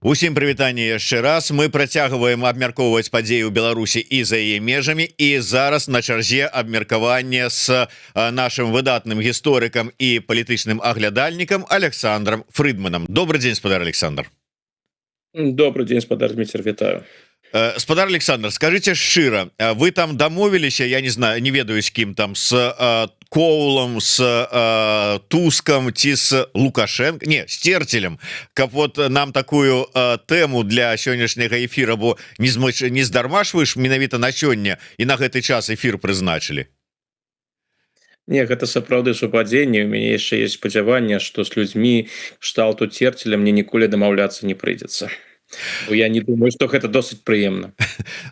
Усім прывітанне яшчэ раз. Мы працягваем абмяркоўваць падзеі ў Беларусі і за яе межамі. І зараз на чарзе абмеркаванне з нашым выдатным гісторыкам і палітычным аглядальнікам Александром Фрыдманам. Добрый день, спадар Александр. Добрый день, спадар Дміцер, вітаю. Спадар Александр, скажите шчыра, вы там дамовіліся, я не знаю, не ведаю з кім там, з Коулом, з Тускам ці з Лукашенко, не, з Церцелем, каб вот нам такую тэму для сённяшняга эфира, бо не здарма ж вы ж менавіта на сёння і на гэты час эфир прызначылі. Не, гэта сапраўды супадзенне. У мяне яшчэ есть спадзяванне, што з людзьмі кшталту Церцеля мне ніколі дамаўляцца не прыйдзецца. Бо я не думаю, што гэта досыць прыемна.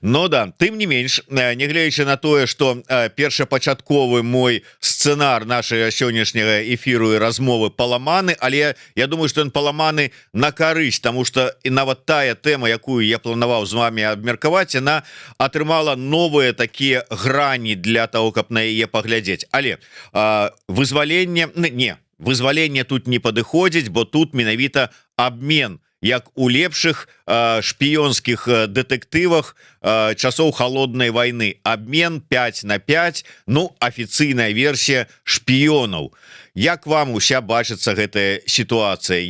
Ну да, тым не менш, нягледзячы на тое, што першапачатковы мой сцэнар нашага сённяшняга эфіру і размовы паламаны, але я думаю, што ён паламаны на карысць, таму што і нават тая тэма, якую я планаваў з вами абмеркаваць, яна атрымала новыя такія грані для того, каб на яе паглядзець. Але вызваленне тут не падыходзіць, бо тут менавіта абмен, як у лепшых шпіёнскіх дэтэктывах часоў холоднай войны. Обмен 5 на 5, ну, афіцыйная версія шпіёнаў. Як вам уся бачыцца гэтая сітуацыя?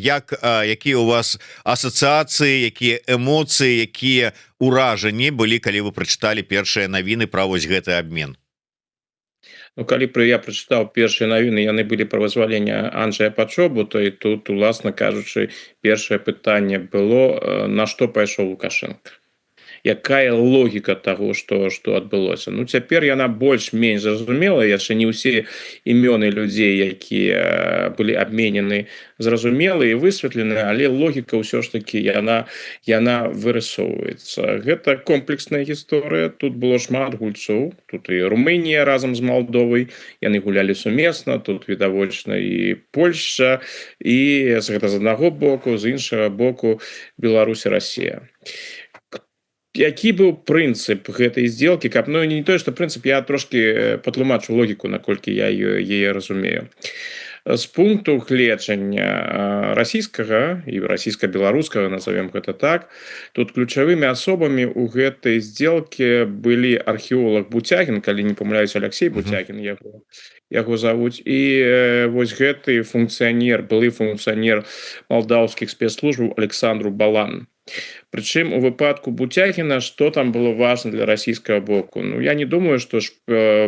Якія у вас асацыяцыі, якія эмоцыі, якія ўражанні былі, калі вы прачыталі першыя навіны пра вось гэты абмен? Ну, калі я прачытаў першыя навіны, яны былі пра вызваленне Анджэя Пачобута, і тут, уласна кажучы, першае пытанне было, на што пайшоў Лукашенко. Якая логіка таго, што адбылося. Ну, цяпер яна больш-менш зразумела, яшчэ не ўсе імёны людзей, якія былі абменены, зразумелы і высветлены, але логіка ўсё ж такі яна вырысоўваецца. Гэта комплексная гісторыя, тут было шмат гульцоў, тут і Румынія разам з Малдовай, яны гулялі сумесна, тут відавочна і Польшча, і гэта з аднаго боку, з іншага боку Беларусь і Расія. Які быў прынцып гэтай здзелкі, каб, ну, не тое, што прынцып, я трошки патлумачу логіку, наколькі я яе разумею. З пункту гледжання расійскага і расійска-беларускага, назовем гэта так, тут ключавымі асобамі ў гэтай здзелкі былі археолог Буцягін, калі не памыляюсь, Алексей Буцягін яго завуць, і вось гэты функцыянер, былы функцыянер малдаўскіх спецслужбаў Александру Балан. Прычым у выпадку Буцягіна, што там было важна для расійскага боку? Ну, я не думаю, што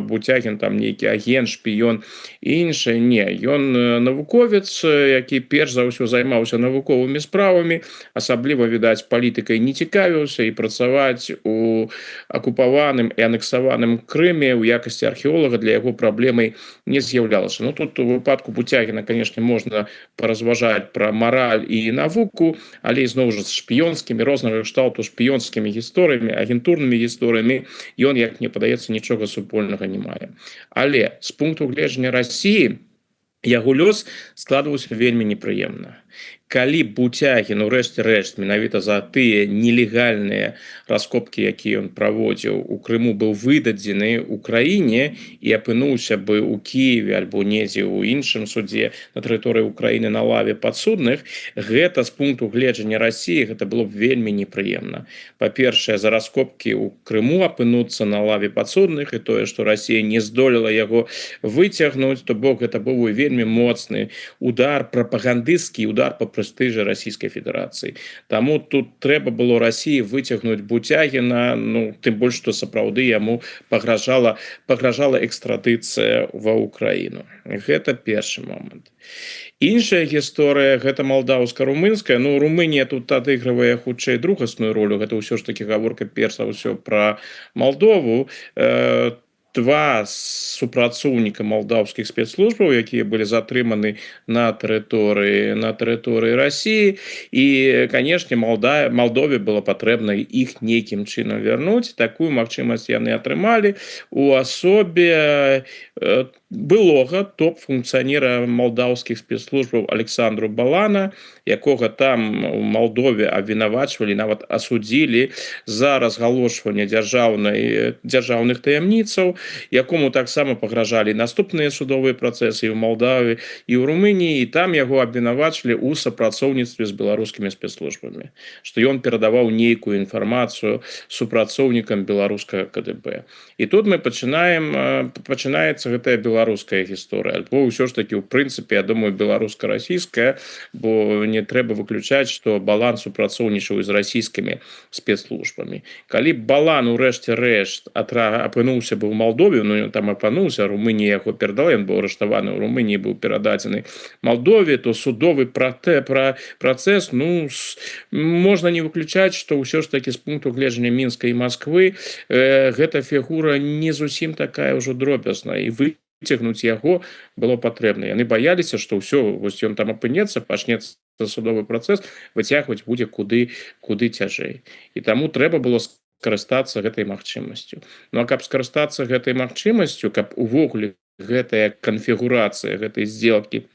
Буцягін там нейкі агент, шпіён і іншае. Не, ён навуковец, які перш за ўсё займаўся навуковымі справамі, асабліва, відаць, палітыкай не цікавіўся, і працаваць у акупаваным і анексаваным Крыме ў якасці археолага для яго праблемай не з'яўлялася. Ну, тут у выпадку Буцягіна, канешне, можна паразважаць пра мараль і навуку, але ізноў жа з шпіёнскімі, рознага кшталту шпіёнскімі гісторыямі, агентурнымі гісторыямі ён, як мне падаецца, нічога супольнага не мае. Але з пункту гледжання Расіі яго лёс складваўся вельмі непрыемна. Калі Буцягін, у рэшце рэшт, менавіта за тыя нелегальныя раскопкі, якія ён праводзіў у Крыму, быў выдадзены ў краіне і апынуўся бы ў Кіеве альбо недзе ў іншым судзе на тэрыторыі Украіны на лаве падсудных, гэта з пункту гледжання Расіі гэта было б вельмі непрыемна. Па-першае, за раскопкі ў Крыму апынуцца на лаве падсудных, і тое, што Расія не здолела яго выцягнуць, то бок гэта быў вельмі моцны удар, прапагандысцкі удар па прэстыжы Расійскай Федэрацыі. Таму тут трэба было Расіі выцягнуць Буцягіна, ну, тым больш, што сапраўды яму пагражала экстрадыцыя ва Ўкраіну. Гэта першы момант. Іншая гісторыя, гэта малдаўска-румынская. Ну, Румынія тут адыгрывае хутчэй другасную ролю, гэта ўсё ж такі гаворка перш за ўсё пра Малдову. Два супрацоўніка малдаўскіх спецслужбаў, якія былі затрыманы на тэрыторыі Расіі, і, канешне, Малдове было патрэбна іх нейкім чынам вярнуць. Такую магчымасць яны атрымалі у асобе былога топ-функцыянера малдаўскіх спецслужбаў Александру Балана, якога там у Малдове абвінавачвалі, нават асудзілі за разгалошванне дзяржаўных таямніцаў, якому таксама пагражалі наступныя судовыя працэсы і ў Малдаве, і ў Румыніі, і там яго абвінавачвалі ў супрацоўніцтве з беларускімі спецслужбамі, што ён перадаваў нейкую інфармацыю супрацоўнікам беларускага КДБ. І тут мы пачынаецца гэтая беларуская гісторыя, альбо ўсё ж такі ў прынцыпе, я думаю, беларуска-расійская, бо не трэба выключаць, што Балан супрацоўнічаў з расійскімі спецслужбамі. Калі Балан у рэшце рэшт апынуўся бы ў Малдове, ну ён там апынуўся, Румынія яго перадала, ён быў арыштаваны ў Румынії, быў перададзены Малдове, то судовы працэс, ну можна не выключаць, што ўсё ж такі з пункту гледжання Мінска і Масквы гэта фігура не зусім такая ўжо дробязная, і выцягнуць яго было патрэбна. Яны баяліся, што ўсё, вось ён там апынецца, пачнецца судовы працэс, выцягваць будзе куды цяжэй. І таму трэба было скарыстацца гэтай магчымасцю. Ну а каб скарыстацца гэтай магчымасцю, каб увогуле гэтая канфігурацыя гэтай сделкі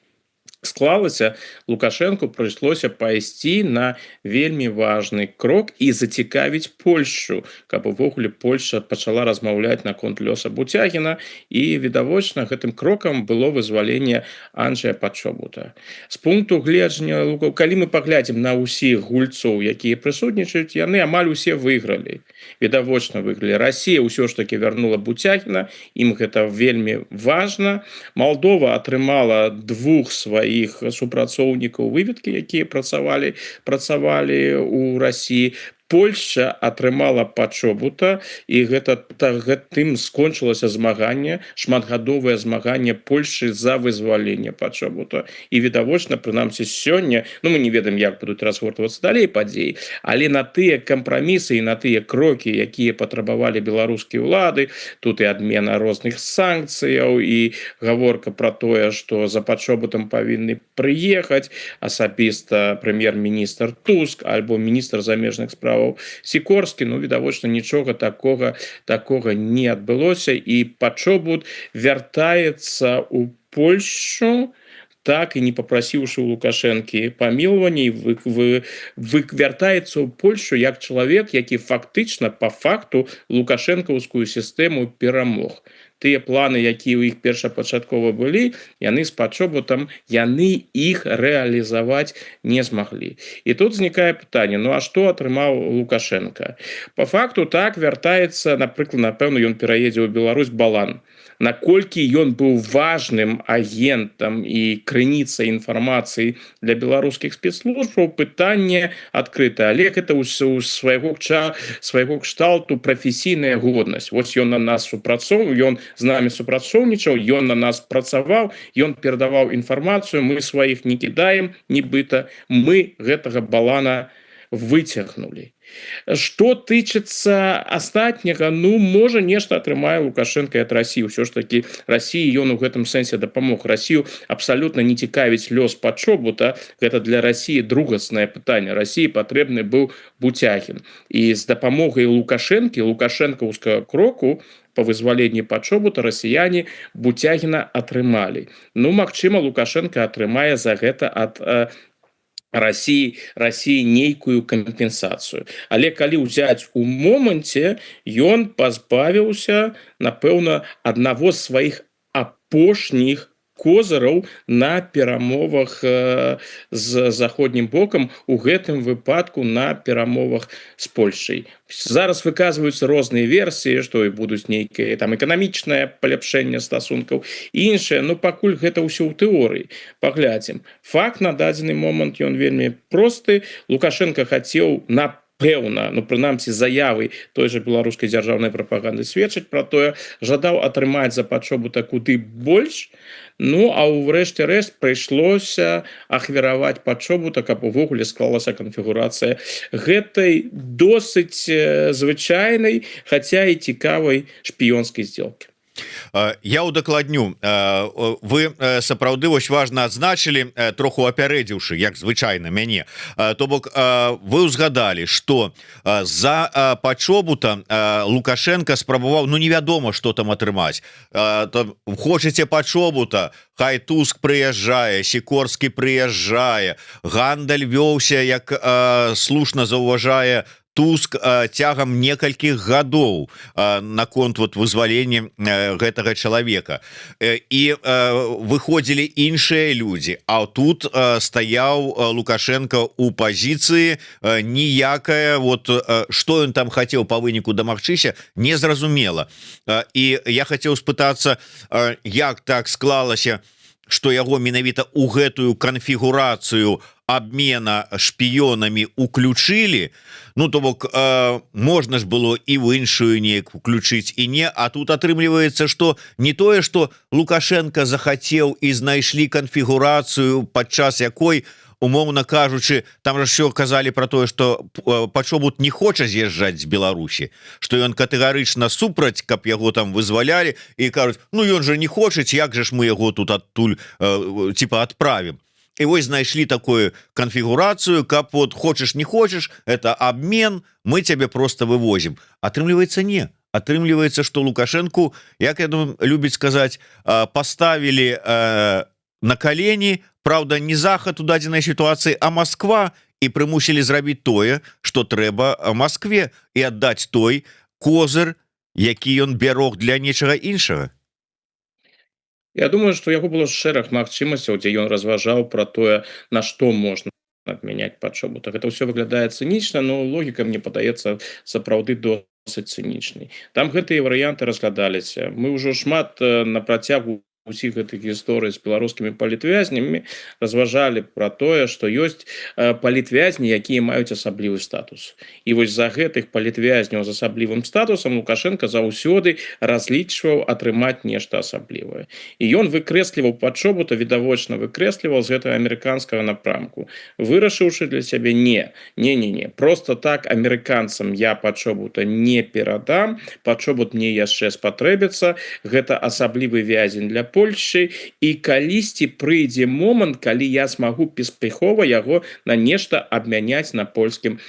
склалася, Лукашенку прыйшлося пайсці на вельмі важны крок і зацікавіць Польшчу, каб увогуле Польша пачала размаўляць наконт лёса Буцягіна, і відавочна гэтым крокам было вызваленне Анджэя Пачобута. З пункту гледжання, калі мы паглядзім на ўсіх гульцоў, якія прысутнічаюць, яны амаль усе выйгралі. Відавочна выйгралі. Расія ўсё ж такі вярнула Буцягіна, ім гэта вельмі важна. Малдова атрымала двух сваіх супрацоўнікаў выведкі, якія працавалі ў Расіі. Польшча атрымала Пачобута, і гэтым скончылася змаганне, шматгадовае змаганне Польшчы за вызваленне Пачобута. І відавочна, прынамсі сёння, ну мы не ведаем, як будуць разгортвацца далей падзеі, але на тыя кампрамісы і на тыя крокі, якія патрабавалі беларускія ўлады, тут і адмена розных санкцыяў, і гаворка пра тое, што за Пачобутам павінны прыехаць асабіста прэм'ер-міністр Туск альбо міністр замежных спраў Сікорскі, ну, відавочна, нічога такога не адбылося, і Пачобут вяртаецца ў Польшчу, так і не папрасіўшы ў Лукашэнкі памілавання, вяртаецца ў Польшчу як чалавек, які фактычна, па факту, лукашэнкаўскую сістэму перамог. Тыя планы, якія ў іх першапачаткова былі, яны з Пачобутам, яны іх рэалізаваць не змаглі. І тут знікае пытанне, ну а што атрымаў Лукашенка? Па факту так вяртаецца, напрыклад, напэўна, ён пераедзе ў Беларусь Балан. Наколькі ён быў важным агентам і крыніцай інфармацыі для беларускіх спецслужбаў, пытанне адкрыта. Але гэта ў свайго кшталту прафесійная годнасць. Вось ён на нас ён з намі супрацоўнічаў, ён на нас працаваў, ён перадаваў інфармацыю, мы сваіх не кідаем, нібыта, мы гэтага Балана выцягнулі. Што тычыцца астатняга, ну, можа, нешта атрымае Лукашенка ад Расіі. Усё ж такі Расіі ён у гэтым сэнсе дапамог. Расію абсалютна не цікавіць лёс Пачобута. Гэта для Расіі другаснае пытанне. Расіі патрэбны быў Буцягін. І з дапамогай лукашэнкаўскага кроку па вызваленні Пачобута расіяне Буцягіна атрымалі. Ну, магчыма, Лукашенка атрымае за гэта ад Расіі нейкую кампенсацыю. Але калі ўзяць у моманце, ён пазбавіўся, напэўна, аднаго з сваіх апошніх козыраў на перамовах з заходнім бокам, у гэтым выпадку на перамовах з Польшай. Зараз выказваюцца розныя версіі, што і будуць нейкае там эканамічнае паляпшэнне стасункаў, іншае, ну пакуль гэта ўсё ў тэорыі. Паглядзім. Факт на дадзены момант ён вельмі просты. Лукашенка хацеў пэўна, ну прынамсі заявы той жа беларускай дзяржаўнай прапаганды сведчаць пра тое, жадаў атрымаць за Пачобута куды больш. Ну, а ўрэшце рэшт прыйшлося ахвяраваць Пачобута, каб увогуле склалася канфігурацыя гэтай досыць звычайнай, хаця і цікавай шпіёнскай здзелкі. Я удакладню, вы сапраўды вось важна адзначылі, троху апярэдзіўшы, як звычайна мяне, то бок вы ўзгадалі, што за пачобута Лукашенко спрабаваў, ну невядома што там атрымаць, хочаце пачобута, хай Туск прыязджае, Сікорскі прыязджае, гандаль вёўся, як слушна заўважае Туск цягам некалькіх гадоў наконт вот вызвалення гэтага чалавека, і выходзілі іншыя людзі, а тут стаяў Лукашенко у пазіцыі ніякая, вот што ён там хацеў па выніку дамагчыся, незразумела. І я хацеў спытацца, як так склалася, што яго менавіта ў гэтую канфігурацыю обмена шпіёнамі уключылі. Ну то бок можна ж было і в іншую неяк включыць і не, а тут атрымліваецца, што не тое, што Лукашенко захацеў і знайшлі канфігурацыю, падчас якой, умоўна кажучы, там же все казалі про тое, што пачобут не хоча з'язджаць з Беларусі, што ён катэгарычна супраць, каб яго там вызвалялі, і кажуць, ну ён же не хочаць, як же ж мы яго тут адтуль типа адправім. І вось знайшлі такую канфігурацыю, каб вот хочаш не хочаш, это обмен, мы цябе просто вывозім. Атрымліваецца не. Атрымліваецца, што Лукашенку, як я думаю, любіць сказаць, паставілі на калені, правда, не захад у дадзенай сітуацыі, а Москва, і прымусілі зрабіць тое, што трэба Москве, і аддаць той козыр, які ён бярог для нечага іншага. Я думаю, што яго было шэраг магчымасцяў, дзе ён разважаў пра тое, на што можна адмяняць пачобутак. Гэта ўсё выглядае цынічна, но логіка, мне падаецца, сапраўды досыць цынічнай. Там гэтыя варыянты разглядаліся. Мы ўжо шмат на працягу усіх гэтых гісторый з беларускімі палітвязнямі разважалі пра тое, што ёсць палітвязні, якія маюць асаблівы статус. І вось за гэтых палітвязняў з асаблівым статусам Лукашенко заўсёды разлічваў атрымаць нешта асаблівае. І ён выкрэсліваў пачобута, відавочна выкрэсліваў з гэтага амерыканскага напрамку, вырашыўшы для сябе не, просто так амерыканцам я пачобута не перадам, пачобут мне яшчэ спатрэбіцца, гэта асаблівы вязень для Польшчы, і калісьці прыйдзе момант, калі я смагу беспяхова яго на нешта абмяняць на польскім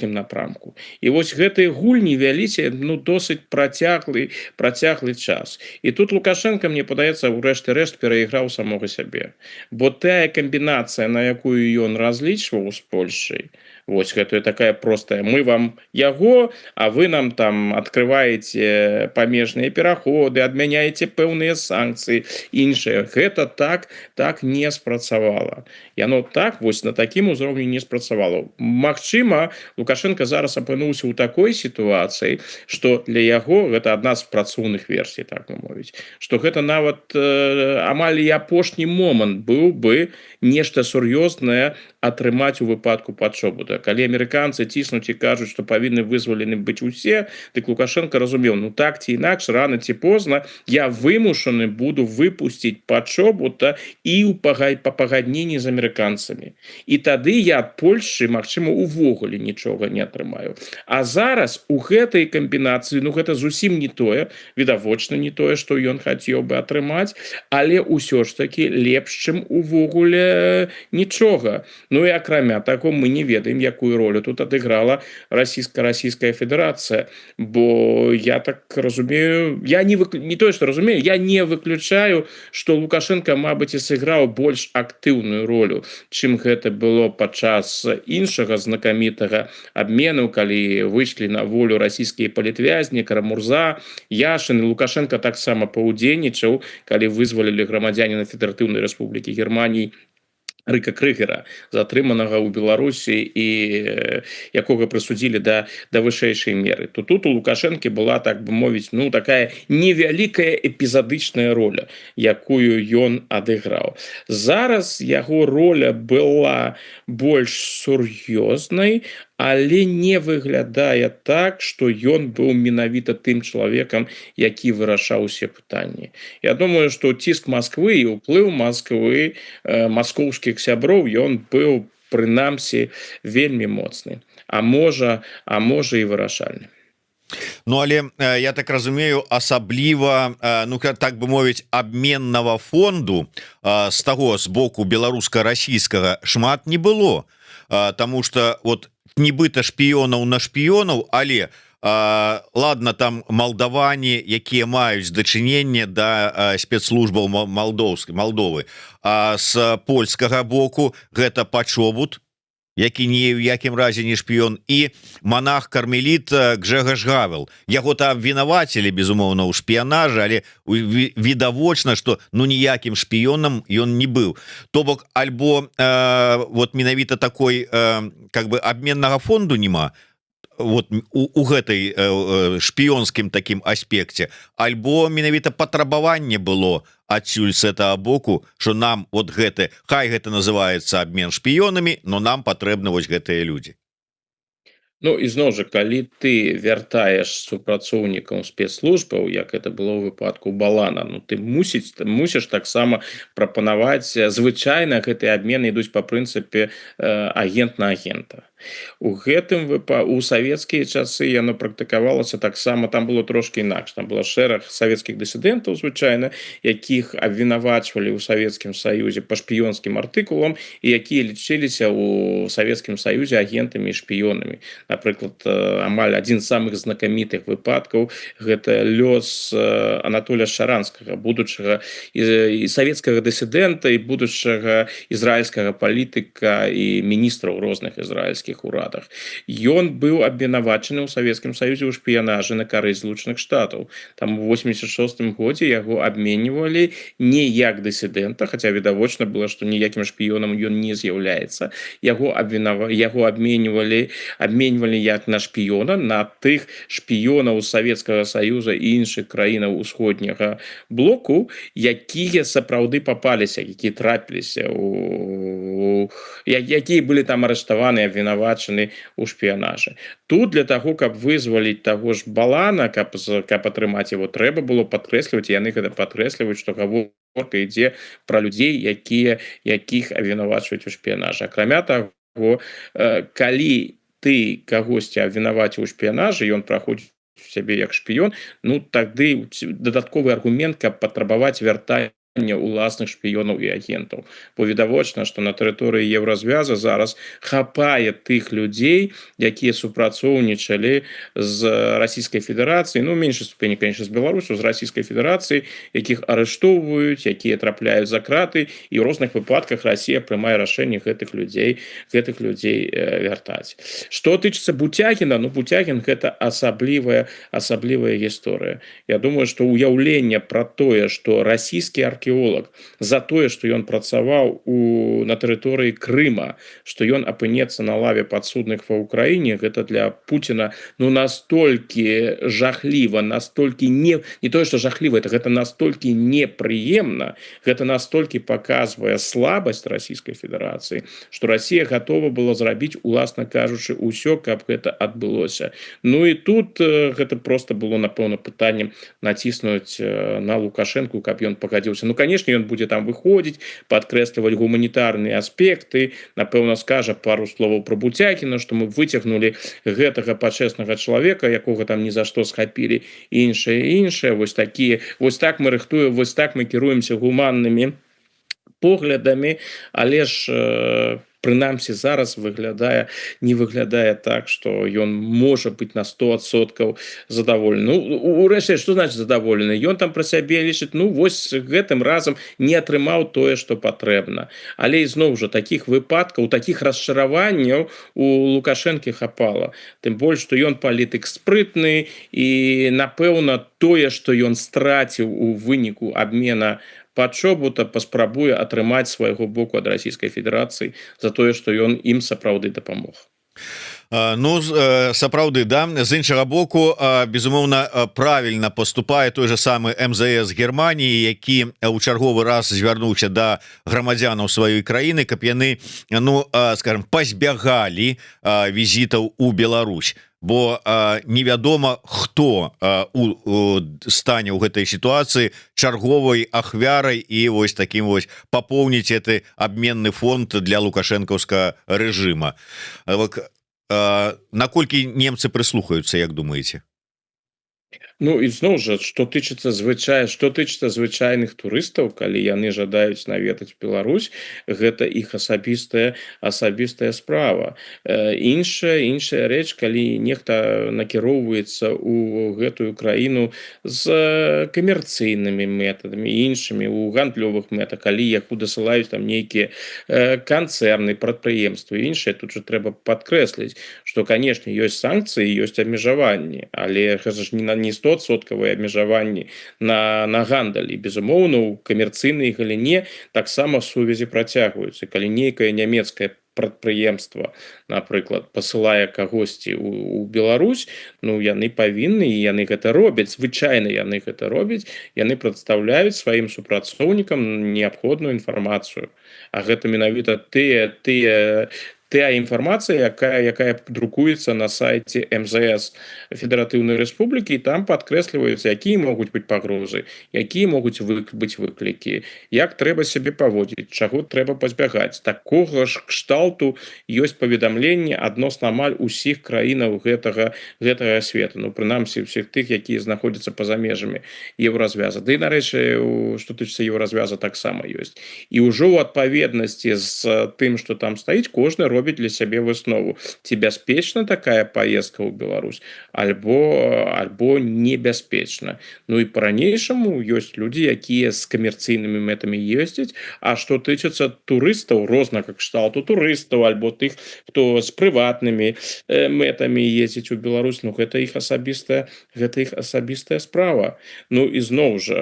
напрамку. І вось гэтыя гульні вяліся досыць працяглы час. І тут Лукашенко, мне падаецца, у рэшце-рэшт перайграў самога сябе. Бо тая камбінацыя, на якую ён разлічваў з Польшчай, вось гэтая такая простая, мы вам яго, а вы нам там адкрываеце памежныя пераходы, адмяняеце пэўныя санкцыі, іншыя. Гэта так не спрацавала. Яно так вось на такім узроўні не спрацавала. Магчыма, Лукашенко зараз апынуўся ў такой сітуацыі, што для яго гэта адна з працоўных версій, так мовіць, што гэта нават амаль і апошні момант быў бы нешта сур'ёзнае атрымаць у выпадку пачобута. Калі амерыканцы ціснуць і кажуць, што павінны вызвалены быць усе, дык Лукашенко разумеў, так ці інакш, рана ці позна я вымушаны буду выпусціць пачобута і па пагадненні з амерыканцамі. І тады я ад Польшчы, магчыма, увогуле нічога не атрымаю. А зараз у гэтай камбінацыі, гэта зусім не тое, відавочна не тое, што ён хацеў бы атрымаць, але ўсё ж такі лепш, чым увогуле нічога. Ну і акрамя таго, мы не ведаем, якую ролю тут адыграла Расійская Федэрацыя, бо я так разумею, я не тое, што разумею, я не выключаю, што Лукашенко, мабыць, і сыграў больш актыўную ролю, чым гэта было падчас іншага знакамітага абмену, калі выйшлі на волю расійскія палітвязні, Карамурза, Яшын, Лукашенко таксама паўдзельнічаў, калі вызвалілі грамадзяніна Федэратыўнай Рэспублікі Германіі Рыка Крыгера, затрыманага ў Беларусі і якога прысудзілі да вышэйшай меры. То тут у Лукашэнкі была, так бы мовіць, такая невялікая эпізадычная роля, якую ён адыграў. Зараз яго роля была больш сур'ёзнай, але не выглядае так, што ён быў менавіта тым чалавекам, які вырашаў усе пытанні. Я думаю, што ціск Масквы і ўплыў Масквы, маскоўскіх сяброў, ён быў, прынамсі, вельмі моцны, а можа і вырашальны. Ну але я так разумею, асабліва ну так бы мовіць абменнага фонду з таго з боку беларуска-расійскага шмат не было, тому что вот нібыта шпіёнаў на шпіёнаў, але ладно, там малдаване, якія маюць дачыненне да спецслужбаў Молдовы, а з польскага боку гэта пачобут, які ні ў якім разе не шпіён, і монах кармеліт Гжегаш Гавел. Яго-то абвінавацілі, безумоўна, у шпіянажы, але відавочна, што ну ніякім шпіёнам ён не быў. То бок альбо вот менавіта такой как бы абменнага фонду няма, вот у гэтай шпіёнскім такім аспекце, альбо менавіта патрабаванне было адсюль с этого боку, что нам вот гэты, хай гэта называется обмен шпіёнамі, но нам патрэбны вось гэтыя людзі. Ну ізноў жа, калі ты вяртаеш супрацоўнікам спецслужбаў, як это было ў выпадку Балана, ну ты мусіш таксама прапанаваць, звычайна гэтыя абмены ідуць па прынцыпе агент на агента. У гэтым у савецкія часы яно практыкавалася таксама, там было трошки інакш, там было шэраг савецкіх дысідэнтаў звычайна, якіх абвінавачвалі ў Савецкім Саюзе па шпіёнскім артыкулам і якія лічыліся ў Савецкім Саюзе агентамі і шпіёнамі. Напрыклад, амаль адзін з самых знакамітых выпадкаў гэта лёс Анатоля Шаранскага, будучага і савецкага дысідэнта і будучага ізраільскага палітыка і міністра ў розных ізраільскіх урадах. Ён быў абвінавачаны ў Савецкім Саюзе ў шпіянажы на карысць Злучаных Штатаў. Там у 86 годзе яго абменьвалі не як дысідэнта, хаця відавочна было, што ніякім шпіёнам ён не з'яўляецца. Яго абменьвалі як на шпіёна, на тых шпіёнаў Савецкага Саюза і іншых краінаў усходняга блоку, якія сапраўды папаліся, якія трапіліся, якія былі там арыштаваны, абвінавачаны ў шпіянажы. Тут для таго, каб вызваліць таго ж Балана, каб атрымаць его, трэба было падкрэсліваць, яны гэта падкрэсліваюць, што гаворка ідзе пра людзей, якіх абвінавачваюць у шпіянажы. Акрамя таго, калі ты кагосьці абвінаваціў у шпіянажы, ён праходзіць сябе як шпіён, ну тады дадатковы аргумент, каб патрабаваць вяртання уласных шпіёнаў і агентаў. Бо відавочна, што на тэрыторыі Еўразвяза зараз хапае тых людзей, якія супрацоўнічалі з Расійскай Федэрацыяй, ну, меншай ступені, конечно, з Беларусю, з Расійскай Федэрацыяй, якіх арыштоўваюць, якія трапляюць за краты, і ў розных выпадках Расія прымае рашэнне гэтых людзей вяртаць. Што тычыцца Бутягіна, ну, Бутягін гэта асаблівая гісторыя. Я думаю, што ўяўленне пра тое, што расійскі археолог за тое, што ён працаваў на тэрыторыі Крыма, што ён апынецца на лаве падсудных ва Ўкраіне, гэта для Пуціна ну настолькі жахліва, настолькі не тое, што жахліва, гэта настолькі непрыемна, гэта настолькі паказвае слабасць Расійскай Федэрацыі, што Расія гатова была зрабіць, уласна кажучы, ўсё, каб гэта адбылося. Ну і тут гэта проста было, напэўна, пытаннем націснуць на Лукашэнку, каб ён пагадзіўся. Ну, конечно, ён будзе там выходзіць, падкрэсліваць гуманітарныя аспекты, напэўна, скажа пару словаў пра Бутягіна, што мы выцягнулі гэтага пачэснага чалавека, якога там ні за што схапілі, іншае. Вось так мы рыхтуем, вось так мы кіруемся гуманнымі поглядамі, але ж прынамсі зараз не выглядае так, што ён можа быць на 100% задаволены. Ну, урэшце, што значыць задаволены? Ён там пра сябе лічыць, ну, вось гэтым разам не атрымаў тое, што патрэбна. Але ізноў жа, такіх выпадкаў, такіх расчараванняў у Лукашэнкі хапала. Тым больш, што ён палітык спрытны і, напэўна, тое, што ён страціў у выніку абмена пачобута, паспрабуе атрымаць свайго боку ад Расійскай Федэрацыі за тое, што ён ім сапраўды дапамог. Ну, сапраўды, да. З іншага боку, безумоўна, правільна паступае той же самы МЗС Германіі, які ў чарговы раз звярнуўся да грамадзянаў сваёй краіны, каб яны, ну, скажем, пазбягалі візітаў у Беларусь. Бо невядома, хто стане ў гэтай сітуацыі чарговай ахвярай і вось таким вось папоўніць гэты абменны фонд для лукашэнкаўскага рэжыма. Наколькі немцы прыслухаюцца, як думаеце? Ну і зноў жа, што тычыцца звычайных турыстаў, калі яны жадаюць наведаць Беларусь, гэта іх асабістая справа. Іншая рэч, калі нехта накіроўваецца ў гэтую краіну з камерцыйнымі метадамі, іншымі у гандлёвых мэтах, калі яку дасылаюць там нейкія канцэрны, прадпрыемствы, іншае, тут жа трэба падкрэсліць, што канешне ёсць санкцыі, ёсць абмежаванні, але гэта ж не 100% абмежаванні на гандаль, і безумоўна у камерцыйнай галіне таксама сувязі працягваюцца. Калі нейкае нямецкае прадпрыемства, напрыклад, пасылае кагосьці у Беларусь, ну яны павінны, і яны гэта робяць, звычайна яны гэта робяць, яны прадстаўляюць сваім супрацоўнікам неабходную інфармацыю. А гэта менавіта тая інфармацыя, якая друкуецца на сайце МЗС Федэратыўнай Рэспублікі, і там падкрэсліваюцца, якія могуць быць пагрозы, якія могуць быць выклікі, як трэба сябе паводзіць, чаго трэба пазбягаць. Такога ж кшталту ёсць паведамленні адносна амаль усіх краінаў гэтага свету. Ну, прынамсі, ўсіх тых, якія знаходзяцца па-за межамі еўразвяза. Ды, нарэчы, што тычыцца еўразвяза, таксама ёсць. І ўжо ў адпаведнасці з тым, што там стаіць, кожны робіць для сябе выснову, ці бяспечна такая паездка ў Беларусь, альбо небяспечна. Ну і па-ранейшаму ёсць людзі, якія з камерцыйнымі мэтамі ездзяць, а што тычыцца турыстаў, рознага кшталту турыстаў, альбо тых, хто з прыватнымі мэтамі ездзіць у Беларусь, ну гэта іх асабістая справа. Ну і зноў жа,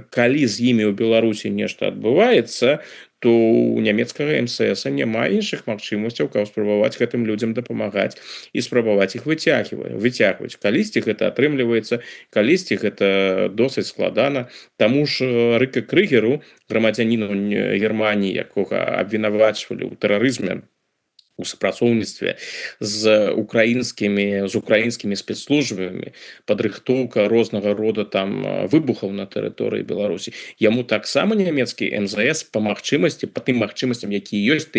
калі з імі ў Беларусі нешта адбываецца, то у нямецкага МСС няма іншых магчымасцяў, каб спрабаваць гэтым людзям дапамагаць і спрабаваць іх выцягваць. Калісьці гэта атрымліваецца, калісьці гэта досыць складана. Таму ж Рыка Крыгеру, грамадзяніну Германіі, якога абвінавачвалі ў тэрарызме, у супрацоўніцтве з украінскімі спецслужбамі, падрыхтоўка рознага рода там выбухаў на тэрыторыі Беларусі. Яму таксама нямецкі МЗС па тым магчымасцям, якія ёсць,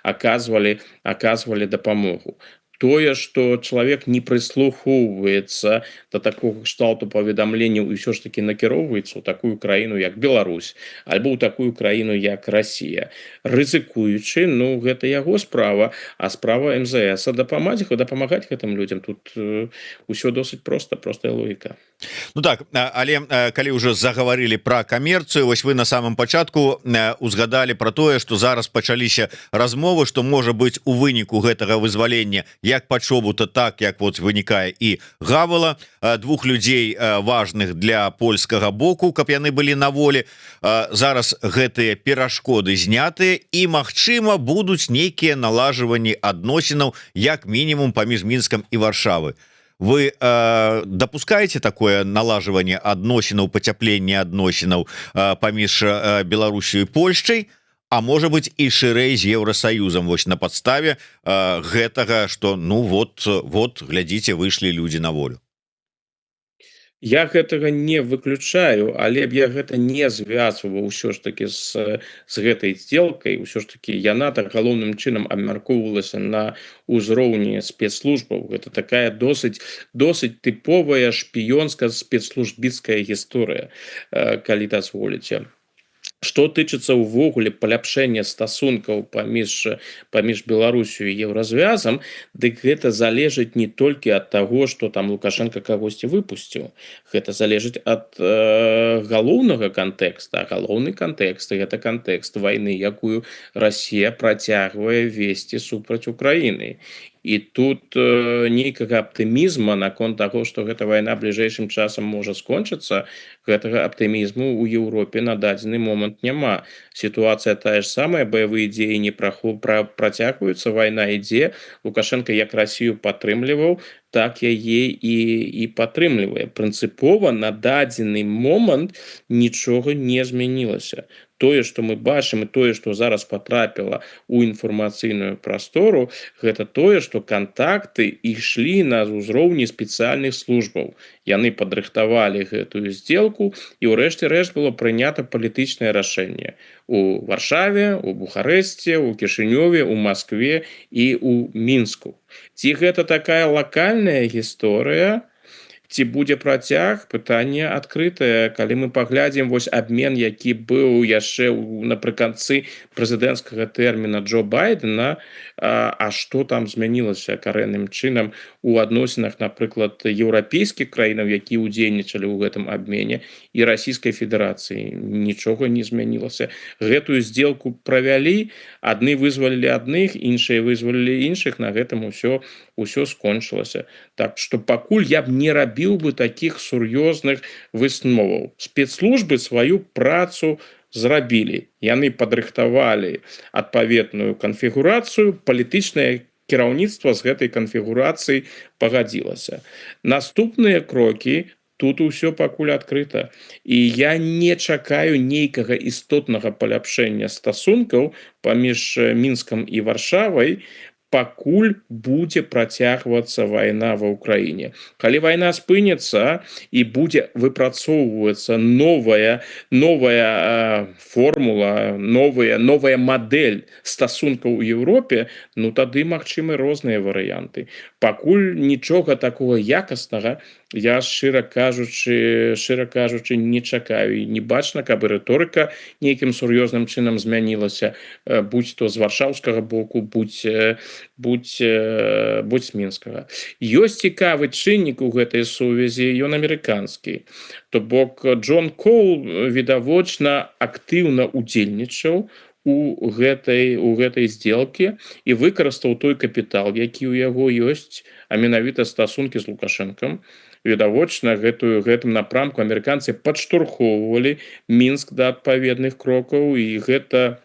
аказвалі дапамогу. Тое, што чалавек не прыслухоўваецца да такога кшталту паведамленняў і ўсё ж такі накіроўваецца ў такую краіну, як Беларусь, альбо ў такую краіну, як Расія, рызыкуючы, ну гэта яго справа, а справа МЗС дапамагаць гэтым людзям. Тут усё досыць простая логіка. Ну так, але калі ўжо загаварылі пра камерцыю, вось вы на самом пачатку узгадалі пра тое, што зараз пачаліся размовы, што можа быць у выніку гэтага вызвалення як пачобута, так як вот вынікае і Гавала, двух людзей важных для польскага боку, каб яны былі на волі. Зараз гэтыя перашкоды знятыя і магчыма будуць нейкія налажванні адносінаў як мінімум паміж Мінскам і Варшавы. Вы допускаете такое налаживание адносінаў, пацяпленне адносінаў паміж Беларусью і Польшчай, а можа быть і шырэй з Еўросаюзам, вось на падставе гэтага, что ну вот глядзіце, выйшлі людзі на волю. Я гэтага не выключаю, але б я гэта не звязваў ўсё ж таки з гэтай сделкай. Усё ж таки яна так галоўным чынам абмяркоўвалася на ўзроўні спецслужбаў. Гэта такая досыць тыповая шпіёнска-спецслужбіцкая гісторыя, калі дазволіце. Што тычыцца ўвогуле паляпшэння стасункаў паміж Беларусю і Еўразвязам, дык гэта залежыць не толькі ад таго, што там Лукашенко кагосьці выпусціў. Гэта залежыць ад галоўнага кантэкста. Галоўны кантэкст — гэта кантэкст вайны, якую Расія працягвае весці супраць Украіны. І тут нейкага аптымізма наконт таго, што гэта вайна бліжэйшым часам можа скончыцца, гэтага аптымізму ў Еўропе на дадзены момант няма. Сітуацыя тая ж самая, баявыя дзеянні працягваюцца, вайна ідзе. Лукашенко як Расію падтрымліваў, так яе і падтрымлівае. Прынцыпова на дадзены момант нічога не змянілася. Тое, што мы бачым, і тое, што зараз патрапіла ў інфармацыйную прастору, гэта тое, што кантакты ішлі на ўзроўні спецыяльных службаў. Яны падрыхтавалі гэтую сделку, і ўрэшце рэшт было прынята палітычнае рашэнне у Варшаве, у Бухарэсце, у Кішынёве, у Маскве і у Мінску. Ці гэта такая лакальная гісторыя, ці будзе працяг, пытанне адкрытае. Калі мы паглядзім вось абмен, які быў яшчэ напрыканцы прэзідэнцкага тэрміна Джо Байдена, а што там змянілася карэнным чынам у адносінах, напрыклад, еўрапейскіх краінаў, які ўдзельнічалі ў гэтым абмене, і расійскай федэрацыі, нічога не змянілася. Гэтую сделку правялі, адны вызвалілі адных, іншыя вызвалілі іншых, на гэтым усё скончылася. Так што пакуль я б не рабіў бы такіх сур'ёзных высноваў. Спецслужбы сваю працу зрабілі. Яны падрыхтавалі адпаведную канфігурацыю, палітычнае кіраўніцтва з гэтай канфігурацыі пагадзілася. Наступныя крокі, тут усё пакуль адкрыта. І я не чакаю нейкага істотнага паляпшэння стасункаў паміж Мінскам і Варшавай, пакуль будзе працягвацца вайна ва ўкраіне. Калі вайна спыніцца і будзе выпрацоўвацца новая формула, новая мадэль стасункаў у Еўропе, ну тады магчымы розныя варыянты. Пакуль нічога такого якаснага я, шчыра кажучы, не чакаю. І не бачна, каб рыторыка нейкім сур'ёзным чынам змянілася, будь то з варшаўскага боку, будь з мінскага. Ёсць цікавы чыннік у гэтай сувязі, ён амерыканскі. То бок Джон Коул відавочна актыўна удзельнічаў у гэтай сделке і выкарыстаў той капітал, які ў яго ёсць, а менавіта стасункі з Лукашэнкам. Відавочна, гэтым напрамку амерыканцы падштурхоўвалі Мінск да адпаведных крокаў, і гэта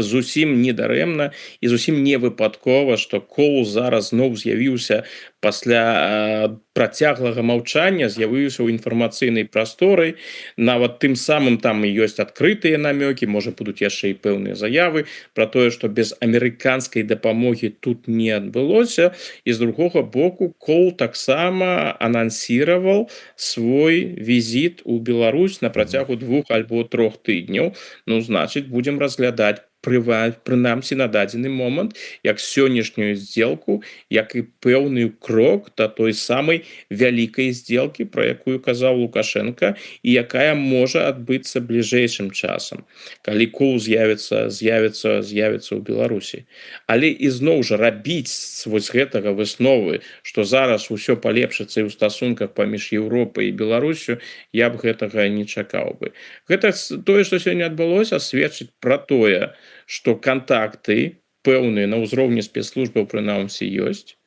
зусім недарэмна і зусім не выпадкова, што Коул зараз зноў з'явіўся пасля працяглага маўчання, з'явіўся ў інфармацыйнай прасторы. Нават тым самым там і ёсць адкрытыя намёкі, можа будуць яшчэ і пэўныя заявы пра тое, што без амерыканскай дапамогі тут не адбылося. І з другога боку Коул таксама анансіраваў свой візіт у Беларусь на працягу 2 альбо 3 тыдняў. Ну, значыць, будзем разглядаць прынамсі на дадзены момант як сённяшнюю сделку, як і пэўны крок да той самай вялікай сделкі, пра якую казаў Лукашенко, і якая можа адбыцца бліжэйшым часам, калі Коул з'явіцца ў Беларусі. Але ізноў жа рабіць вось гэтага высновы, што зараз усё палепшыцца і ў стасунках паміж Еўропай і Беларусю, я б гэтага не чакаў бы. Гэта тое, што сёння адбылося, сведчыць пра тое, што кантакты пэўныя на ўзроўні спецслужбаў прынамсі ёсць,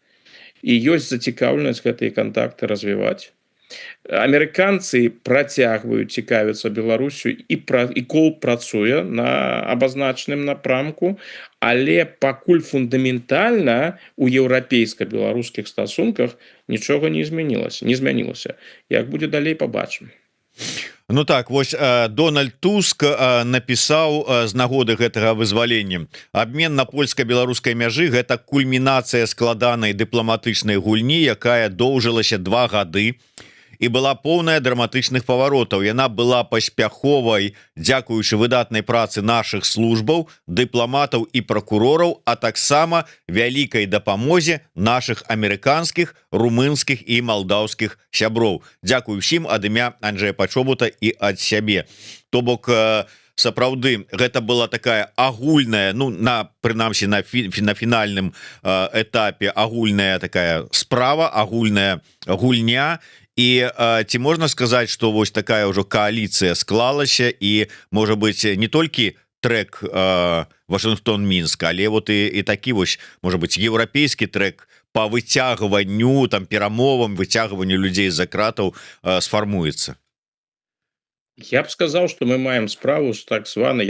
і ёсць зацікаўленасць гэтыя кантакты развіваць. Амерыканцы працягваюць цікавіцца Беларусю, і Коул працуе на абазначаным напрамку, але пакуль фундаментальна у еўрапейска-беларускіх стасунках нічога не змянілася. Як будзе далей, пабачым. Ну так, вось Дональд Туск напісаў з нагоды гэтага вызвалення: абмен на польска-беларускай мяжы — гэта кульмінацыя складанай дыпламатычнай гульні, якая доўжылася 2 гады і была поўная драматычных паваротаў. Яна была паспяховай дзякуючы выдатнай працы нашых службаў, дыпламатаў і пракурораў, а таксама вялікай дапамозе нашых амерыканскіх, румынскіх і малдаўскіх сяброў. Дзякую ўсім ад імя Анджэя Пачобута і ад сябе. То бок сапраўды гэта была такая агульная, ну прынамсі на фінальным этапе агульная такая справа, агульная гульня. І ці можна сказаць, што вось такая ўжо кааліцыя склалася, і можа быць не толькі трэк Вашынгтон-Мінск, але вот і такі вось, можа быць, еўрапейскі трэк па выцягванню, там перамовам, выцягванню людзей з-за кратаў сфармуецца. Я б сказаў, што мы маем справу з так званай,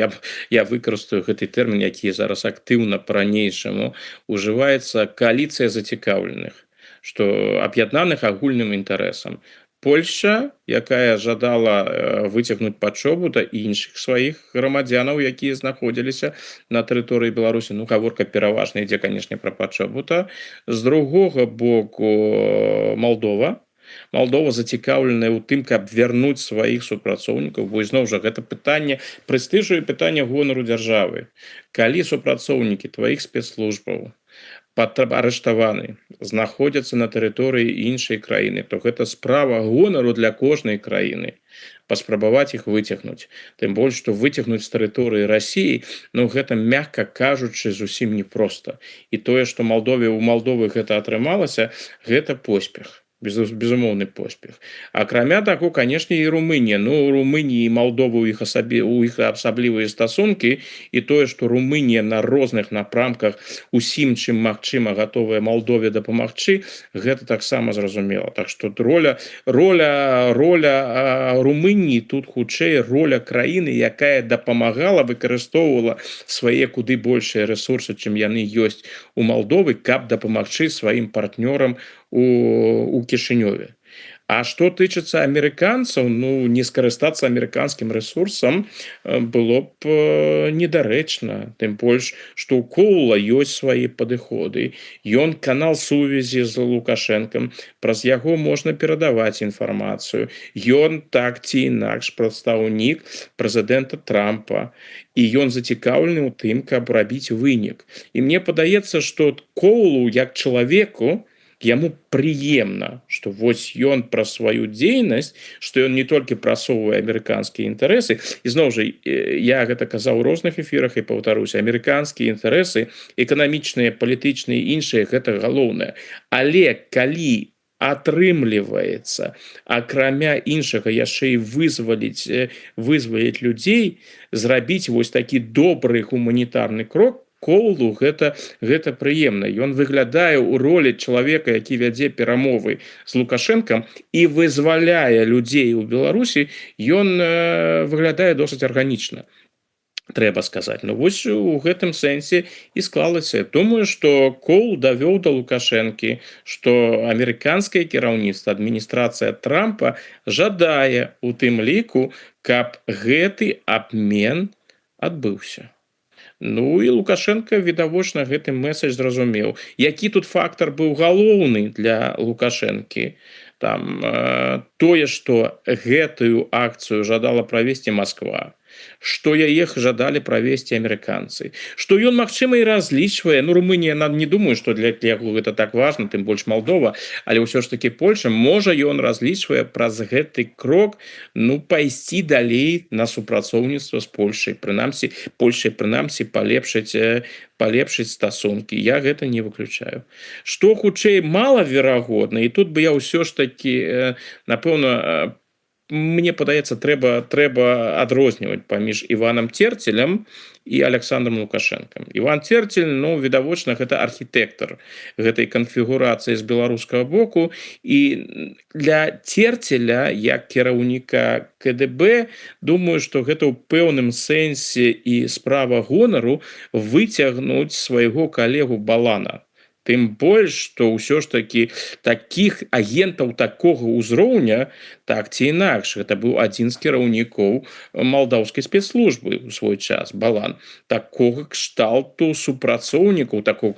я выкарыстаю гэты тэрмін, які зараз актыўна па-ранейшаму ужываецца, кааліцыя зацікаўленых, што аб'яднаных агульным інтарэсам. Польшча, якая жадала выцягнуць Пачобута і іншых сваіх грамадзянаў, якія знаходзіліся на тэрыторыі Беларусі, ну гаворка пераважна ідзе, канешне, пра Пачобута. З другога боку Малдова зацікаўленая ў тым, каб вярнуць сваіх супрацоўнікаў, бо ізноў жа гэта пытанне прэстыжу і пытанне гонару дзяржавы. Калі супрацоўнікі тваіх спецслужбаў арыштаваны, знаходзяцца на тэрыторыі іншай краіны, то гэта справа гонару для кожнай краіны паспрабаваць іх выцягнуць. Тым больш, што выцягнуць з тэрыторыі Расіі, ну гэта, мякка кажучы, зусім непроста. І тое, што у Малдовы гэта атрымалася, гэта поспех. Безумоўны поспех. Акрамя таго, канешне, і Румынія. Ну, Румынія і Малдова у іх асаблівыя стасункі, і тое, што Румынія на розных напрамках усім, чым магчыма, гатовая Малдове дапамагчы, гэта таксама зразумела. Так што роля Румыніі тут хутчэй роля краіны, якая дапамагала, выкарыстоўвала свае куды большыя рэсурсы, чым яны ёсць у Малдовы, каб дапамагчы сваім партнёрам у Кішынёве. А што тычыцца амерыканцаў, ну, не скарыстацца амерыканскім рэсурсам было б недарэчна. Тым больш, што ў Коула ёсць свае падыходы. Ён канал сувязі з Лукашэнкам, праз яго можна перадаваць інфармацыю. Ён так ці інакш прадстаўнік прэзідэнта Трампа. І ён зацікаўлены ў тым, каб рабіць вынік. І мне падаецца, што Коулу, як чалавеку, яму прыемна, што вось ён пра сваю дзейнасць, што ён не толькі прасоўвае амерыканскія інтарэсы, і зноў жа, я гэта казаў у розных эфірах і паўтаруся, амерыканскія інтарэсы, эканамічныя, палітычныя і іншыя, гэта галоўнае. Але калі атрымліваецца, акрамя іншага, яшчэ і вызваліць людзей, зрабіць вось такі добры гуманітарны крок, Коулу гэта прыемна. Ён выглядае ў ролі чалавека, які вядзе перамовы з Лукашэнкам і вызваляе людзей у Беларусі, ён выглядае досыць арганічна, трэба сказаць. Ну вось у гэтым сэнсе і склалася. Думаю, што Коул давёў да Лукашэнкі, што амерыканскае кіраўніцтва, адміністрацыя Трампа жадае у тым ліку, каб гэты абмен адбыўся. Ну і Лукашенко, відавочна, гэты месседж зразумеў. Які тут фактор быў галоўны для Лукашэнкі? Там тое, што гэтую акцыю жадала правесці Масква, што яе жадалі правесці амерыканцы, што ён, магчыма, і разлічвае, ну, Румынія, не думаю, што для яго гэта так важна, тым больш Малдова, але ўсё ж такі Польша, можа, ён разлічвае праз гэты крок, ну, пайсці далей на супрацоўніцтва з Польшай, прынамсі, палепшыць стасункі. Я гэта не выключаю. Што хутчэй малаверагодна, і тут бы я ўсё ж такі, напэўна, мне падаецца, трэба адрозніваць паміж Іванам Церцелем і Александром Лукашэнкам. Іван Церцель, ну, відавочна, гэта архітэктар гэтай канфігурацыі з беларускага боку, і для Церцеля, як кіраўніка КДБ, думаю, што гэта ў пэўным сэнсе і справа гонару выцягнуць свайго калегу Балана. Тым больш, што ўсё ж такі такіх агентаў такога ўзроўня, так ці інакш, гэта быў адзін з кіраўнікоў малдаўскай спецслужбы ў свой час, Балан. Такога кшталту супрацоўнікаў, такога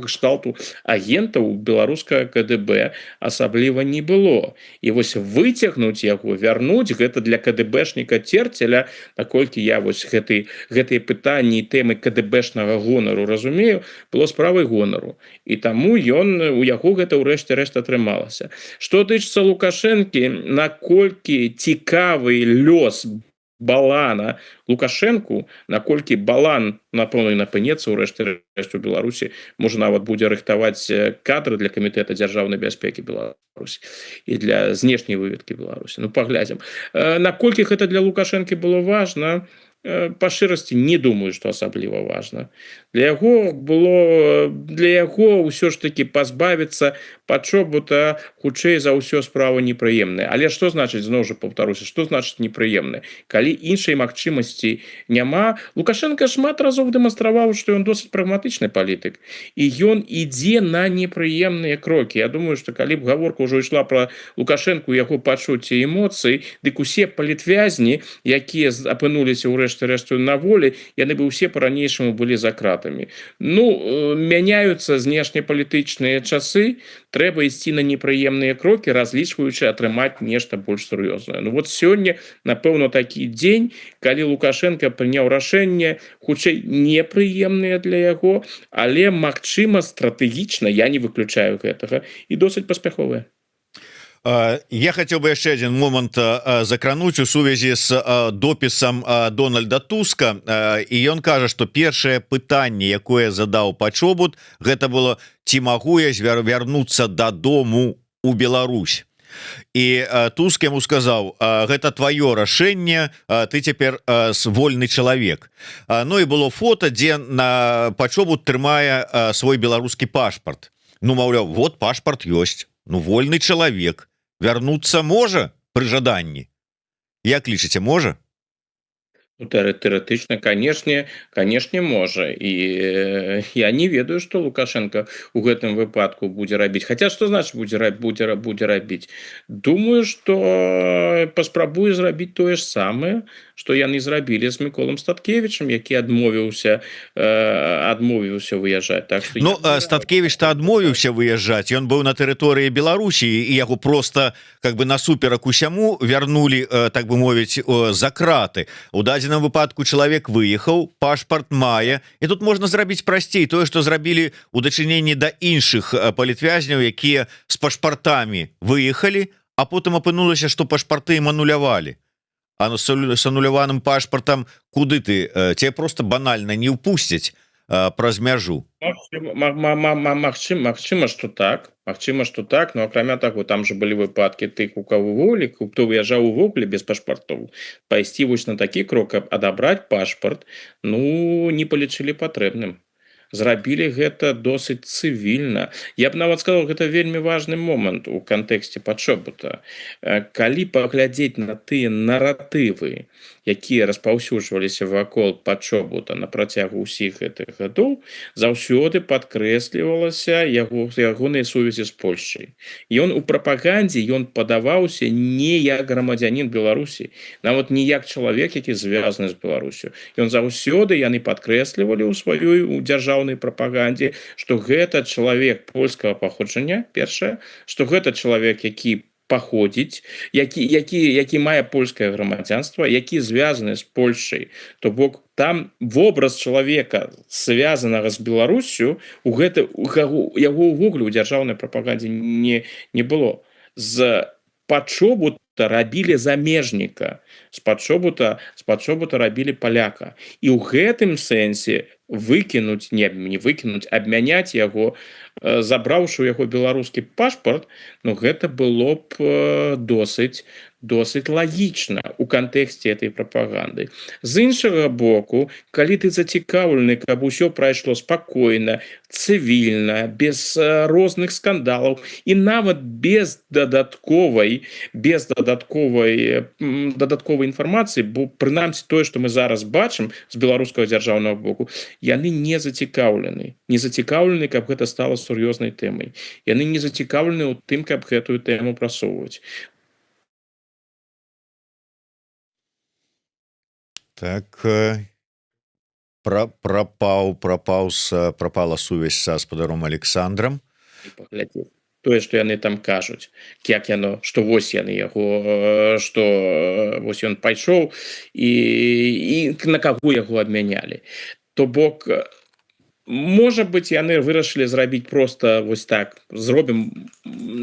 кшталту агентаў беларускага КДБ асабліва не было. І вось выцягнуць яго, вярнуць, гэта для КДБшніка Церцеля, наколькі я вось гэтыя пытанні і тэмы КДБшнага гонару разумею, было справай гонару. І таму у яго гэта ўрэшце рэшт атрымалася. Што тычыцца Лукашэнкі, наколькі цікавы лёс Балана Лукашэнку, наколькі Балан, напэўна, і напынецца ўрэшце рэшт у Беларусі, можа, нават будзе рыхтаваць кадры для камітэта дзяржаўнай бяспекі Беларусі і для знешняй выведкі Беларусі. Ну, паглядзім. Наколькі гэта для Лукашэнкі было важна, па шчырасці не думаю, што асабліва важна. Для яго ўсё ж такі пазбавіцца пачобута хутчэй за ўсё справа непрыемная. Але што значыць, зноў жа паўтаруся, што значыць непрыемна? Калі іншай магчымасці няма, Лукашенко шмат разоў дэманстраваў, што ён досыць прагматычны палітык. І ён ідзе на непрыемныя крокі. Я думаю, што калі б гаворка ўжо ішла пра Лукашэнку, яго пачуцці і эмоцыі, дык усе палітвязні, якія апынуліся ўрэшце рэшце рэшту на волі, яны бы ўсе па-ранейшаму былі за кратамі. Ну, мяняюцца знешнепалітычныя часы, трэба ісці на непрыемныя крокі, разлічваючы атрымаць нешта больш сур'ёзнае. Ну вот сёння, напэўна, такі дзень, калі Лукашенко прыняў рашэнне, хутчэй непрыемныя для яго, але, магчыма, стратэгічна, я не выключаю гэтага, і досыць паспяховыя. Я хотел бы яшчэ один момант закрануть у сувязі с допісам Дональда Туска, і ён кажа, что першае пытанне, якое задаў Пачобут, гэта было: ці магу я вярнуцца дадому у Беларусь. І Туск яму сказаў: гэта твоё рашэнне, ты цяпер вольны чалавек. Ну і было фото, дзе на Пачобут трымае свой беларускі пашпарт. Ну, маўляў, вот пашпарт ёсць, ну вольны чалавек, вярнуцца можа пры жаданні. Як лічыце, можа? Ну, тэоретычна, канешне можа, і я не ведаю, што Лукашенко у гэтым выпадку будзе рабіць. Хаця што значыць будзе рабіць? Думаю, што паспрабуе зрабіць тое ж самае, што яны зрабілі з Міколам Статкевічам, які адмовіўся выязджаць. Так што Ну, Статкевіч-то адмовіўся выязджаць, ён быў на тэрыторыі Беларусі, і яго просто как бы насуперак усяму вярнулі, так бы мовіць, за краты. У дадзеным выпадку чалавек выехаў, пашпарт мае, і тут можна зрабіць прасцей тое, што зрабілі ў дачыненні да іншых палітвязняў, якія з пашпартамі выехалі, а потым апынулася, што пашпарты ім анулявалі. А с ануляваным пашпартам куды ты? Тебе просто банальна не ўпусцяць праз мяжу. Магчыма, што так, но акрамя таго, там же былі выпадкі тых, у кого волі, хто выязджаў увогуле без пашпартоў. Пайсці вось на такі крок, адабраць пашпарт, ну, не палічылі патрэбным. Зрабілі гэта досыць цывільна. Я б нават сказаў, гэта вельмі важны момант у кантэксце Пачобута. Калі паглядзець на тыя наратывы, якія распаўсюджваліся вакол Пачобута на працягу ўсіх гэтых гадоў, заўсёды падкрэслівалася ягоныя сувязі з Польшчай. Ён у прапагандзе падаваўся не як грамадзянін Беларусі, нават не як чалавек, які звязаны з Беларусю. Заўсёды яны падкрэслівалі ў сваёй дзяржаўнай прапагандзе, што гэта чалавек польскага паходжання, першае, што гэта чалавек, які паходзіць, які мае польскае грамадзянства, які звязаны з Польшчай. То бок там вобраз чалавека, звязанага з Беларусю, яго ўвогуле ў дзяржаўнай прапагандзе не было. З Пачобута рабілі замежніка, з Пачобута рабілі паляка. І ў гэтым сэнсе абмяняць яго, забраўшы ў яго беларускі пашпарт, ну гэта было б досыць лагічна у кантэксце этой прапаганды. З іншага боку, калі ты зацікаўлены, каб усё прайшло спакойна, цывільна, без розных скандалаў і нават без дадатковай інфармацыі, бо прынамсі тое, што мы зараз бачым з беларускага дзяржаўнага боку, яны не зацікаўлены, каб гэта стала сур'ёзнай тэмай. Яны не зацікаўлены ў тым, каб гэтую тэму прасоўваць. Так, пропала сувязь са спадаром Александром. Тое, што яны там кажуць, што вось яны яго, што вось ён пайшоў і на каго яго абмянялі. То бок, можа быць, яны вырашылі зрабіць проста вось так, зробім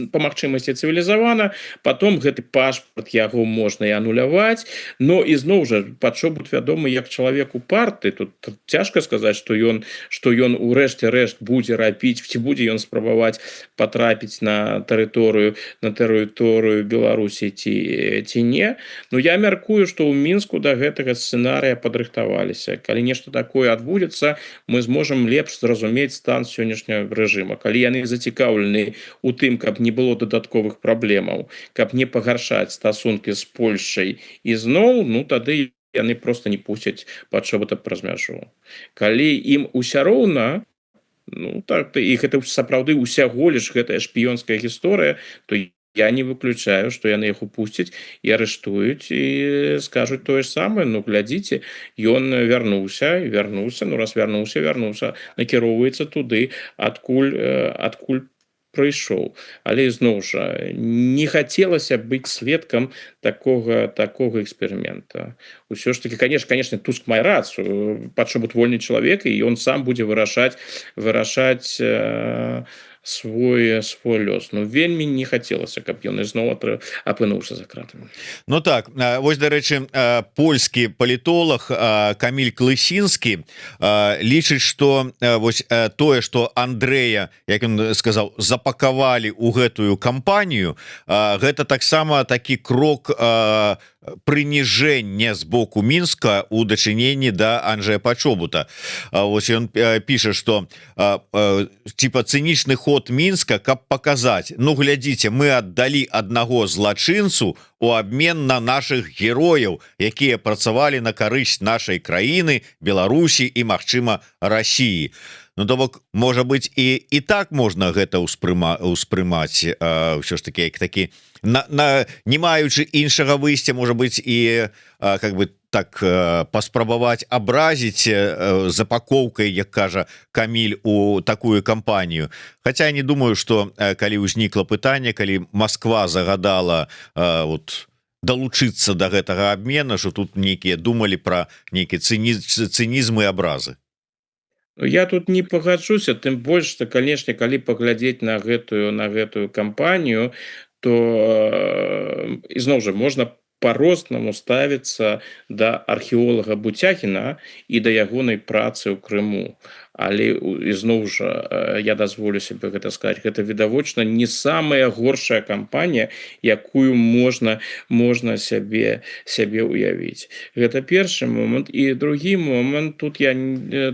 па магчымасці цывілізавана, потом гэты пашпарт яго можна і ануляваць, но ізноў жа Пачобут вядомы як чалавек упарты, тут цяжка сказаць, што ён у рэшце рэшт будзе рабіць, ці будзе ён спрабаваць патрапіць на тэрыторыю Беларусі ці не. Ну я мяркую, што ў Мінску да гэтага сцэнарыя падрыхтаваліся. Калі нешта такое адбудзецца, мы зможам лепш зразумець стан сённяшняга рэжыма. Калі яны зацікаўлены у тым, каб не было дадатковых праблемаў, каб не пагаршаць стасункі з Польшчай ізноў, ну тады яны проста не пусцяць Пачобута праз мяжу. Калі ім уся роўна, ну так, і гэта сапраўды ўсяго ліш гэтая шпіёнская гісторыя, то я не выключаю, што яны іх упусцяць і арыштуюць і скажуць тое ж самае. Ну глядзіце, ён вярнуўся, ну раз вярнуўся, накіроўваецца туды, адкуль прыйшоў. Але зноў жа не хацелася быць сведкам такога эксперымента. Усё ж таки, конечно, Туск мае рацыю, пачобут вольны чалавек, і ён сам будзе вырашаць свой лёс. Ну вельмі не хацелася, каб ён ізноў апынуўся за кратамі. Ну так, вось дарэчы, польскі палітолог Каміль Клысінскі лічыць, што вось тое, што Андрэя, як ён сказаў, запакавалі ў гэтую кампанію, гэта таксама такі крок прыніжэння з боку Мінска у дачыненні да Анджэя Пачобута. Вось ён піша, што типа цынічны ход Мінска, каб паказаць: ну глядзіце, мы аддалі аднаго злачынцу у абмен на наших герояў, якія працавалі на карысць нашай краіны, Беларусі і, магчыма, Расіі. Ну то бок, можа быць, і так можна гэта ўспрымаць ўсё ж таки, як такі не маючы іншага выйсця, можа быць, і как бы так паспрабаваць абразіць запакоўкай, як кажа Каміль, у такую кампанію. Хаця я не думаю, што калі ўзнікла пытанне, калі Москва загадала вот далучыцца да гэтага абмена, що тут нейкія думалі пра нейкі цынізм і абразы. Я тут не пагаджуся, тым больш, што, канешне, калі паглядзець на гэтую кампанію, то ізноў жа можна по-рознаму ставіцца да археолага Буцягіна і да ягонай працы ў Крыму. Але ізноў жа я дазволю сябе гэта сказаць, гэта відавочна не самая горшая кампанія, якую можна сябе уявіць. Гэта першы момант. І другі момант, тут я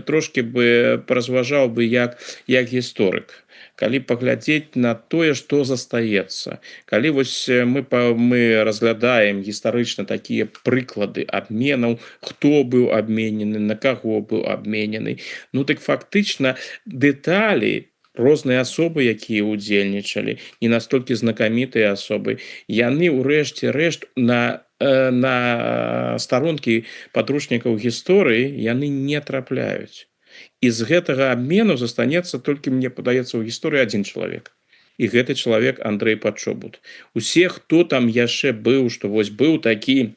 трошки бы паразважаў бы як гісторык. Калі паглядзець на тое, што застаецца. Калі вось мы разглядаем гістарычна такія прыклады абменаў, хто быў абменены, на каго быў абменены, ну так фактычна дэталі, розныя асобы, якія ўдзельнічалі, не настолькі знакамітыя асобы, яны ў рэшце рэшт на старонкі падручнікаў гісторыі яны не трапляюць. І з гэтага абмену застанецца толькі, мне падаецца, у гісторыі адзін чалавек. І гэты чалавек Андрэй Пачобут. Усе, хто там яшчэ быў, што вось быў такі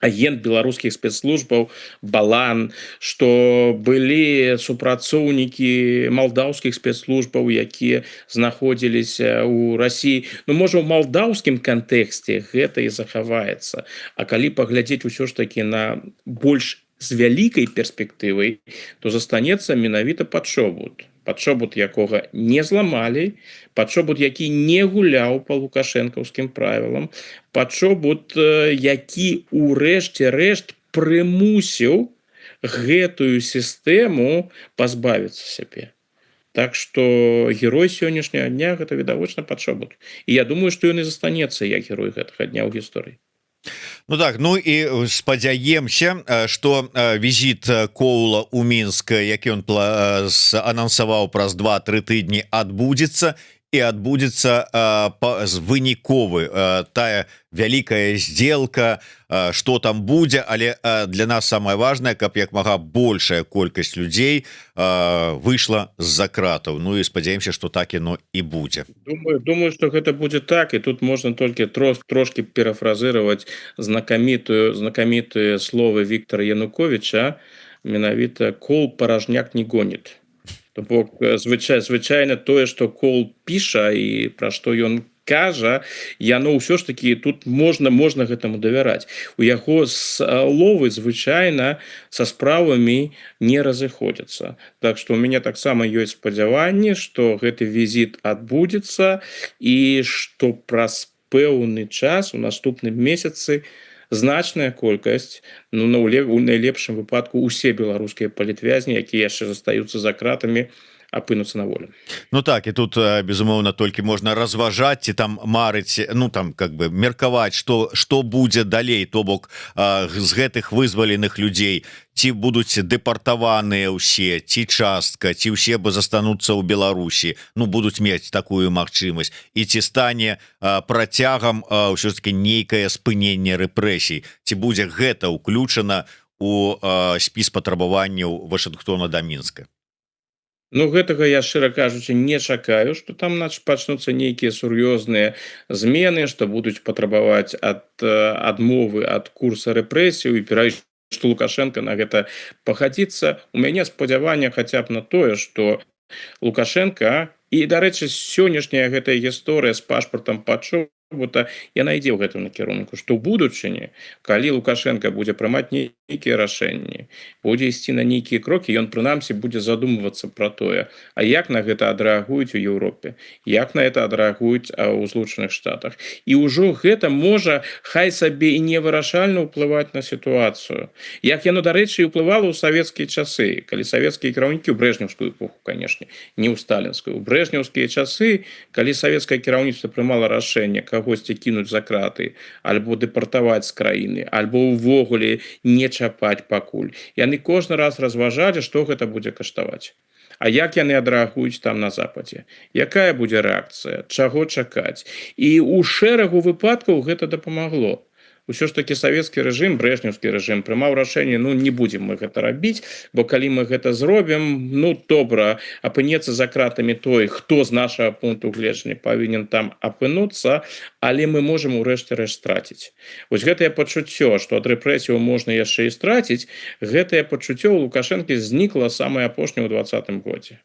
агент беларускіх спецслужбаў Балан, што былі супрацоўнікі малдаўскіх спецслужбаў, якія знаходзіліся ў Расіі. Ну, можа, ў малдаўскім кантэксце гэта і захаваецца. А калі паглядзець усё ж такі на больш з вялікай перспектывай, то застанецца менавіта Пачобут. Пачобут, якога не зламалі, Пачобут, які не гуляў па лукашэнкаўскім правілам, Пачобут, які ў рэшце рэшт прымусіў гэтую сістэму пазбавіцца сябе. Так што герой сённяшняга дня гэта відавочна Пачобут. І я думаю, што ён і застанецца як герой гэтага дня ў гісторыі. Ну так, ну і спадзяемся, што візіт Коула ў Мінск, які ён анансаваў праз 2-3 тыдні, адбудзецца, і адбудзецца выніковы, тая вялікая сделка, што там будзе, але для нас самае важнае, каб як мага большая колькасць людзей выйшла з-за кратаў. Ну і спадзяемся, што так яно і будзе. Думаю, што гэта будзе так, і тут можна толькі трошки парафразировать знакамітыя словы Віктора Януковича, менавіта «Кол паражняк не гонит». Бок звычайна тое, што Кол піша і пра што ён кажа, яно ўсё ж таки тут можна гэтаму давяраць. У яго словы звычайна са справамі не разыходзяцца. Так што у мяне таксама ёсць спадзяванне, што гэты візіт адбудзецца і што праз пэўны час у наступным месяцы значная колькасць, ну, у найлепшым выпадку усе беларускія палітвязні, якія яшчэ застаюцца за кратамі, апынуцца на волі. Ну так, і тут безумоўна толькі можна разважаць ці там марыць, ну там как бы меркаваць, што будзе далей, то бок з гэтых вызваленых людзей ці будуць дэпартаваныя ўсе, ці частка, ці ўсе бы застануцца ў Беларусі, ну будуць мець такую магчымасць, і ці стане працягам ўсё ж таки нейкае спыненне рэпрэсій, ці будзе гэта ўключана у спіс патрабаванняў Вашынгтона да Мінска. Ну гэтага я, шчыра кажучы, не чакаю, што там пачнуцца нейкія сур'ёзныя змены, што будуць патрабаваць адмовы ад курса рэпрэсіяў і перайсці, што Лукашенко на гэта пагадзіцца. У мяне спадзяванне хаця б на тое, што Лукашенко, і дарэчы, сённяшняя гэтая гісторыя з пашпартам пачобута, яна ідзе ў гэтым накірунку, што ў будучыні, калі Лукашенко будзе прымаць нейкія рашэнні, будзе ісці на нейкія крокі, ён прынамсі будзе задумвацца пра тое, а як на гэта адрэагуюць у Еўропе, як на гэта адрэагуюць у Злучаных Штатах. І ўжо гэта можа хай сабе і невырашальна ўплываць на сітуацыю. Як яно, дарэчы, і ўплывала ў савецкія часы, калі савецкія кіраўнікі, ў брэжнеўскую эпоху, канешне, не ў сталінскую, у брэжнеўскія часы, калі савецкае кіраўніцтва прымала рашэнне кагосьці кінуць за краты, альбо дэпартаваць з краіны, альбо ўвогуле не чапаць пакуль. Яны кожны раз разважалі, што гэта будзе каштаваць. А як яны адрэагуюць там на Западзе? Якая будзе рэакцыя? Чаго чакаць? І ў шэрагу выпадкаў гэта дапамагло. Усё ж таки савецкі рэжым, брэжнеўскі рэжым прымаў рашэнне, ну не будзем мы гэта рабіць, бо калі мы гэта зробім, ну добра, апынецца за кратамі той, хто з нашага пункту гледжання павінен там апынуцца, але мы можам у рэшце рэшт страціць. Вось гэтае пачуццё, што ад рэпрэсіяў можна яшчэ і страціць, гэтае пачуццё ў Лукашэнкі знікла самае апошняе ў 2020 годзе.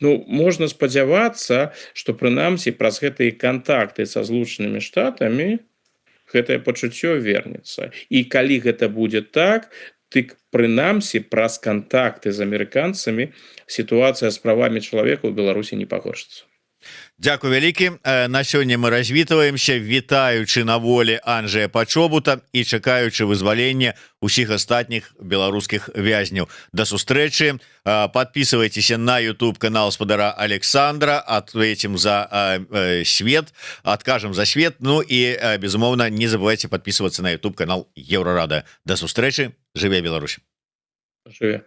Ну, можна спадзявацца, што прынамсі праз гэтыя кантакты са Злучанымі Штатамі гэтае пачуццё вернецца. І калі гэта будзе так, дык прынамсі праз кантакты з амерыканцамі сітуацыя з правамі чалавека ў Беларусі не пагоршыцца. Дзякуй вялікі. На сёння мы развітваемся, вітаючы на волі Анджэя Пачобута і чакаючы вызвалення усіх астатніх беларускіх вязняў. Да сустрэчы. Подписывайтесь на YouTube канал спадара Александра, ответим за свет, откажем за свет. Ну и безумоўна, не забывайте подписываться на YouTube канал Еврорада. До сустрэчы. Жыве Беларусь. Жыве.